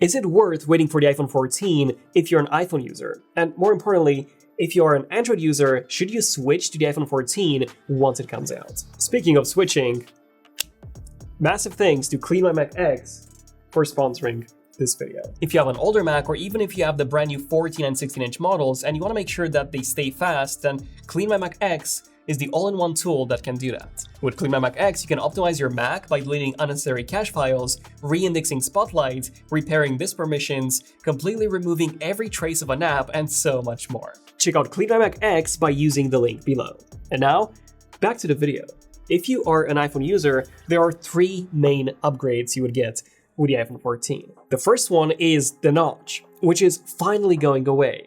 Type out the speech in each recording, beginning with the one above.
Is it worth waiting for the iPhone 14 if you're an iPhone user? And more importantly, if you are an Android user, should you switch to the iPhone 14 once it comes out? Speaking of switching, massive thanks to CleanMyMac X for sponsoring this video. If you have an older Mac, or even if you have the brand new 14 and 16-inch models and you want to make sure that they stay fast, then CleanMyMac X is the all-in-one tool that can do that. With CleanMyMac X, you can optimize your Mac by deleting unnecessary cache files, re-indexing Spotlight, repairing disk permissions, completely removing every trace of an app, and so much more. Check out CleanMyMac X by using the link below. And now, back to the video. If you are an iPhone user, there are three main upgrades you would get with the iPhone 14. The first one is the notch, which is finally going away.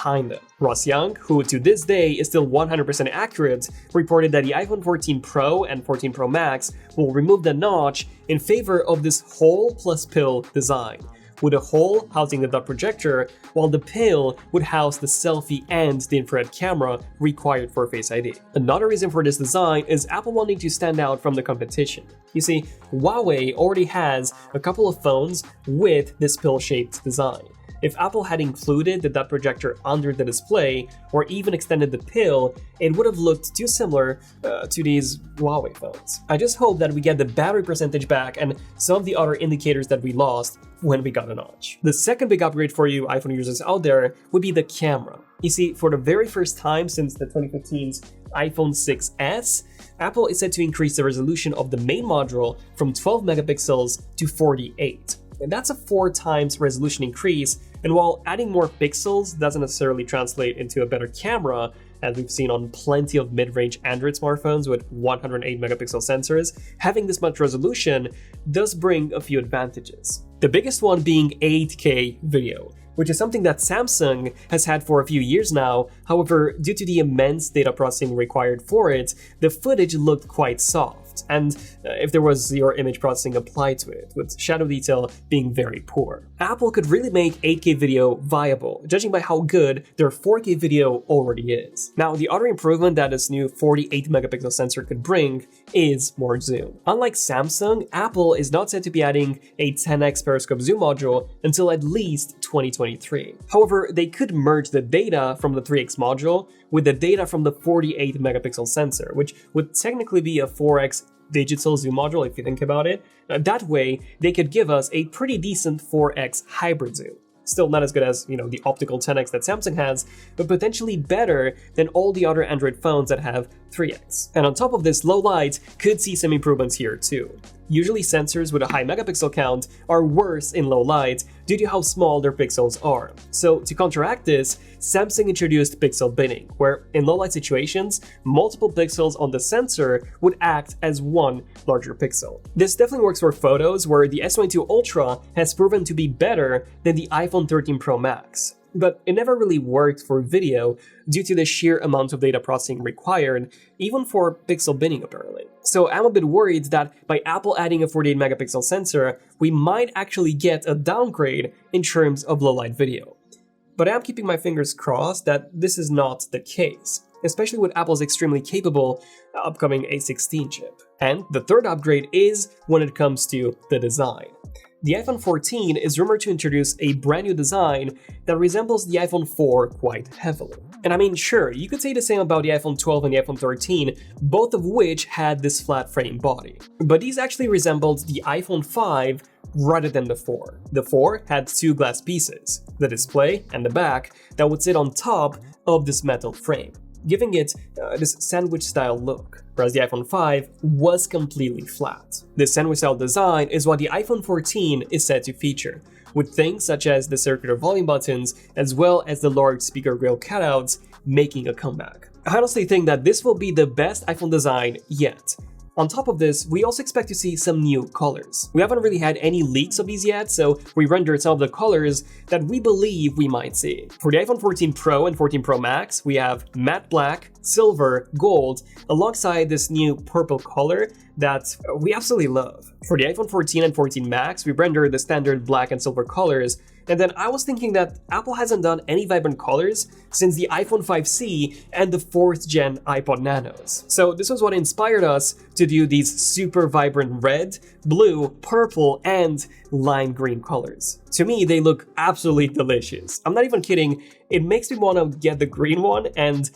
Kinda. Ross Young, who to this day is still 100% accurate, reported that the iPhone 14 Pro and 14 Pro Max will remove the notch in favor of this hole plus pill design, with a hole housing the dot projector, while the pill would house the selfie and the infrared camera required for Face ID. Another reason for this design is Apple wanting to stand out from the competition. You see, Huawei already has a couple of phones with this pill-shaped design. If Apple had included the dot projector under the display, or even extended the pill, it would have looked too similar to these Huawei phones. I just hope that we get the battery percentage back and some of the other indicators that we lost when we got a notch. The second big upgrade for you iPhone users out there would be the camera. You see, for the very first time since the 2015's iPhone 6s, Apple is set to increase the resolution of the main module from 12 megapixels to 48. And that's a 4 times resolution increase, and while adding more pixels doesn't necessarily translate into a better camera, as we've seen on plenty of mid-range Android smartphones with 108 megapixel sensors, having this much resolution does bring a few advantages. The biggest one being 8K video, which is something that Samsung has had for a few years now. However, due to the immense data processing required for it, the footage looked quite soft, and if there was zero image processing applied to it, with shadow detail being very poor. Apple could really make 8K video viable, judging by how good their 4K video already is. Now, the other improvement that this new 48 megapixel sensor could bring is more zoom. Unlike Samsung, Apple is not said to be adding a 10x periscope zoom module until at least 2023. However, they could merge the data from the 3x module with the data from the 48 megapixel sensor, which would technically be a 4x digital zoom module if you think about it. That way, they could give us a pretty decent 4x hybrid zoom. Still not as good as, the optical 10x that Samsung has, but potentially better than all the other Android phones that have 3x. And on top of this, low light could see some improvements here too. Usually sensors with a high megapixel count are worse in low light due to how small their pixels are. So to counteract this, Samsung introduced pixel binning, where in low light situations, multiple pixels on the sensor would act as one larger pixel. This definitely works for photos, where the S22 Ultra has proven to be better than the iPhone 13 Pro Max. But it never really worked for video due to the sheer amount of data processing required, even for pixel binning apparently. So I'm a bit worried that by Apple adding a 48 megapixel sensor, we might actually get a downgrade in terms of low light video. But I'm keeping my fingers crossed that this is not the case, especially with Apple's extremely capable upcoming A16 chip. And the third upgrade is when it comes to the design. The iPhone 14 is rumored to introduce a brand new design that resembles the iPhone 4 quite heavily. And I mean, sure, you could say the same about the iPhone 12 and the iPhone 13, both of which had this flat frame body. But these actually resembled the iPhone 5 rather than the 4. The 4 had two glass pieces, the display and the back, that would sit on top of this metal frame, giving it this sandwich-style look, whereas the iPhone 5 was completely flat. This sandwich-style design is what the iPhone 14 is set to feature, with things such as the circular volume buttons, as well as the large speaker grille cutouts, making a comeback. I honestly think that this will be the best iPhone design yet. On top of this, we also expect to see some new colors. We haven't really had any leaks of these yet, so we rendered some of the colors that we believe we might see. For the iPhone 14 Pro and 14 Pro Max, we have matte black, silver, gold, alongside this new purple color that we absolutely love. For the iPhone 14 and 14 Max, we rendered the standard black and silver colors, and then I was thinking that Apple hasn't done any vibrant colors since the iPhone 5C and the 4th gen iPod Nanos. So this was what inspired us to do these super vibrant red, blue, purple, and lime green colors. To me, they look absolutely delicious. I'm not even kidding, it makes me want to get the green one and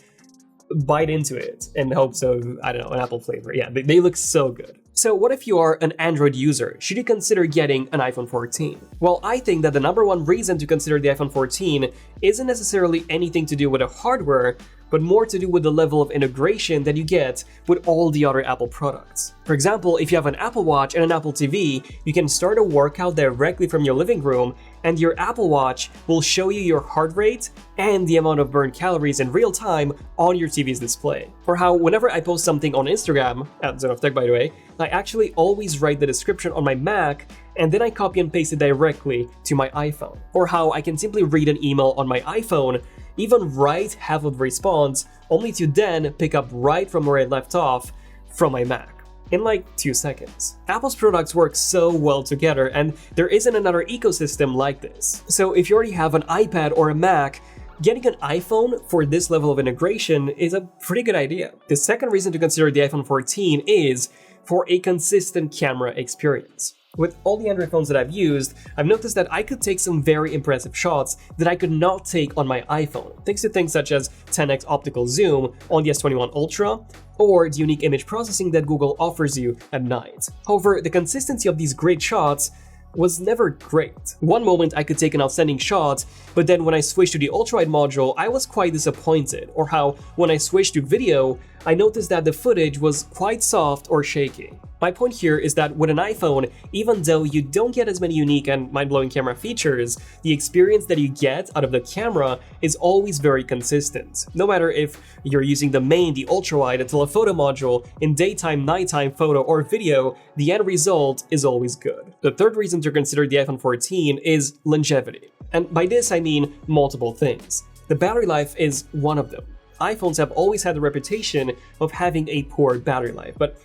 bite into it in hopes of, I don't know, an apple flavor. Yeah, they look so good. So what if you are an Android user? Should you consider getting an iPhone 14? Well, I think that the number one reason to consider the iPhone 14 isn't necessarily anything to do with the hardware, but more to do with the level of integration that you get with all the other Apple products. For example, if you have an Apple Watch and an Apple TV, you can start a workout directly from your living room, and your Apple Watch will show you your heart rate and the amount of burned calories in real time on your TV's display. Or how whenever I post something on Instagram, at Zone of Tech by the way, I actually always write the description on my Mac and then I copy and paste it directly to my iPhone. Or how I can simply read an email on my iPhone, even write half of the response, only to then pick up right from where I left off from my Mac in like 2 seconds. Apple's products work so well together, and there isn't another ecosystem like this. So if you already have an iPad or a Mac, getting an iPhone for this level of integration is a pretty good idea. The second reason to consider the iPhone 14 is for a consistent camera experience. With all the Android phones that I've used, I've noticed that I could take some very impressive shots that I could not take on my iPhone, thanks to things such as 10x optical zoom on the S21 Ultra, or the unique image processing that Google offers you at night. However, the consistency of these great shots was never great. One moment I could take an outstanding shot, but then when I switched to the ultra-wide module, I was quite disappointed. Or how, when I switched to video, I noticed that the footage was quite soft or shaky. My point here is that with an iPhone, even though you don't get as many unique and mind-blowing camera features, the experience that you get out of the camera is always very consistent. No matter if you're using the main, the ultra-wide, the telephoto module, in daytime, nighttime photo, or video, the end result is always good. The third reason to consider the iPhone 14 is longevity. And by this I mean multiple things. The battery life is one of them. iPhones have always had the reputation of having a poor battery life, but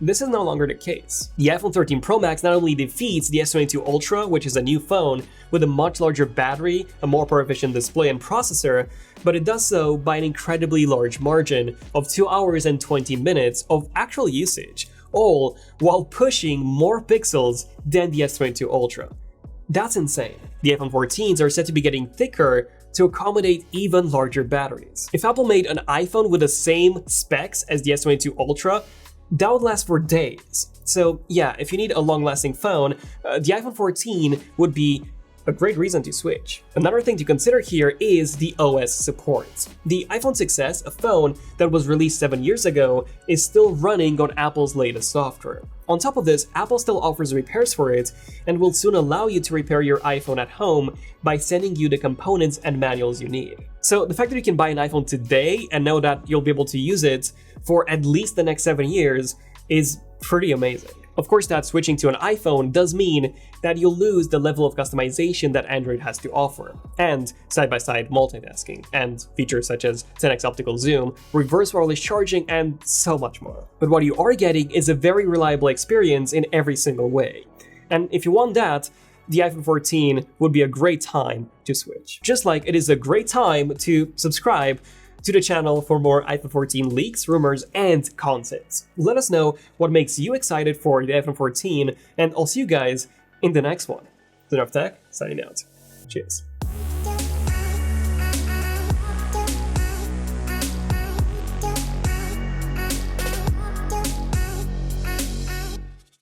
this is no longer the case. The iPhone 13 Pro Max not only defeats the S22 Ultra, which is a new phone with a much larger battery, a more power-efficient display and processor, but it does so by an incredibly large margin of 2 hours and 20 minutes of actual usage, all while pushing more pixels than the S22 Ultra. That's insane. The iPhone 14s are said to be getting thicker to accommodate even larger batteries. If Apple made an iPhone with the same specs as the S22 Ultra, that would last for days. So yeah, if you need a long-lasting phone, the iPhone 14 would be a great reason to switch. Another thing to consider here is the OS support. The iPhone 6s, a phone that was released 7 years ago, is still running on Apple's latest software. On top of this, Apple still offers repairs for it and will soon allow you to repair your iPhone at home by sending you the components and manuals you need. So the fact that you can buy an iPhone today and know that you'll be able to use it for at least the next 7 years is pretty amazing. Of course, that switching to an iPhone does mean that you'll lose the level of customization that Android has to offer, and side-by-side multitasking, and features such as 10x optical zoom, reverse wireless charging, and so much more. But what you are getting is a very reliable experience in every single way. And if you want that, the iPhone 14 would be a great time to switch. Just like it is a great time to subscribe to the channel for more iPhone 14 leaks, rumors, and content. Let us know what makes you excited for the iPhone 14, and I'll see you guys in the next one. Zone of Tech, signing out. Cheers.